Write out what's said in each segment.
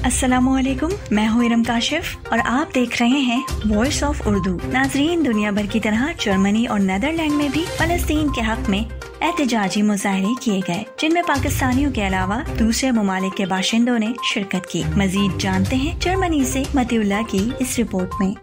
अस्सलामुअलैकुम, मैं हूँ इरम काशिफ और आप देख रहे हैं वॉइस ऑफ उर्दू। नाजरीन, दुनिया भर की तरह जर्मनी और नेदरलैंड में भी फलस्तीन के हक में एहतजाजी मुजाहरे किए गए, जिनमें पाकिस्तानियों के अलावा दूसरे ममालिक के बाशिंदों ने शिरकत की। मजीद जानते हैं जर्मनी से मतीउल्लाह की इस रिपोर्ट में।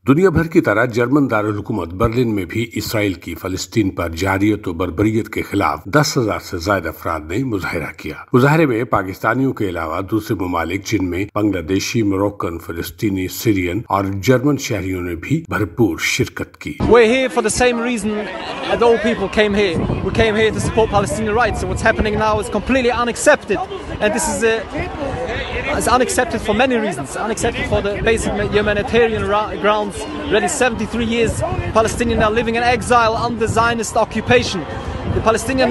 दुनिया भर की तरह जर्मन दारुल हुकूमत बर्लिन में भी इसराइल की फलस्तीन पर जारियत और बर्बरियत के खिलाफ 10,000 से ज्यादा अफराद ने मुजाहरा किया। मुजाहरे में पाकिस्तानियों के अलावा दूसरे ममालिक जिनमें बांग्लादेशी, मोरक्कन, फलस्तीनी, सीरियन और जर्मन शहरियों ने भी भरपूर शिरकत की। We're here for the same reason that all people came here. We came here to support Palestinian rights, and what's happening now is completely unaccepted. And this is it's unaccepted for many reasons. Unaccepted for the basic humanitarian grounds. Already 73 years Palestinians are living in exile under Zionist occupation. The Palestinians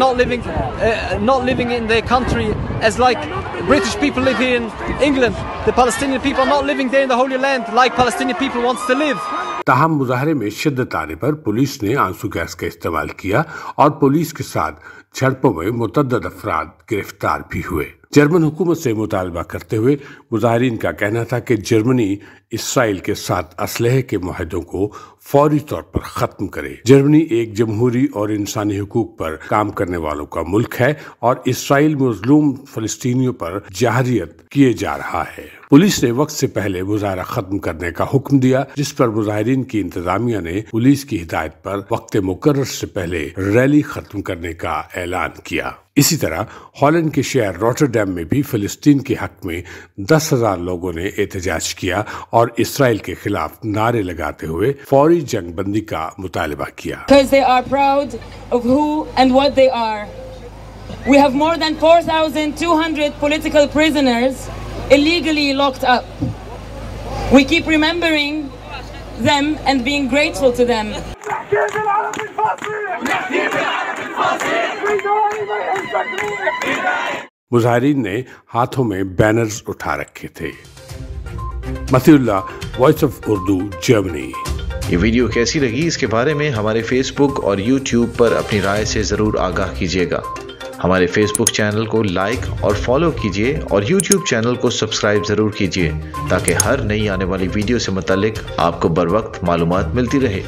not living in their country as like British people live here in England. The Palestinian people are not living there in the Holy Land like Palestinian people wants to live. ताहम मुजाहरे में शिद्दत आने पर police ने आंसू gas का इस्तेमाल किया और पुलिस के साथ झड़पों में मुतअद्दिद अफराद गिरफ्तार भी हुए। जर्मन हुकूमत से मुतालबा करते हुए मुजाहिरीन का कहना था कि जर्मनी इसराइल के साथ असलहे के मुआहदों को फौरी तौर पर खत्म करे। जर्मनी एक जमहूरी और इंसानी हुकूक पर काम करने वालों का मुल्क है और इसराइल मजलूम फलस्तीनियों पर जाहिरियत किए जा रहा है। पुलिस ने वक्त से पहले मुजाहरा खत्म करने का हुक्म दिया, जिस पर मुजाहिरीन की इंतजामिया ने पुलिस की हिदायत पर वक्त मुकर्रर से पहले रैली खत्म करने का ऐलान किया। इसी तरह हॉलैंड के शहर रॉटरडैम में भी फिलिस्तीन के हक में 10,000 लोगों ने एहतजाज किया और इसराइल के खिलाफ नारे लगाते हुए फौरी जंगबंदी का मुतालबा किया। Because they are proud of who and what they are. We have more than 4,200 political prisoners illegally locked up. We keep remembering them and being grateful to them. मुजाहिरीन ने हाथों में बैनर्स उठा रखे थे। Matiullah, voice of Urdu, Germany. ये video कैसी लगी इसके बारे में हमारे फेसबुक और यूट्यूब पर अपनी राय से जरूर आगाह कीजिएगा। हमारे फेसबुक चैनल को लाइक और फॉलो कीजिए और यूट्यूब चैनल को सब्सक्राइब जरूर कीजिए ताकि हर नई आने वाली वीडियो से मुतालिक आपको बर वक्त मालूमात मिलती रहे।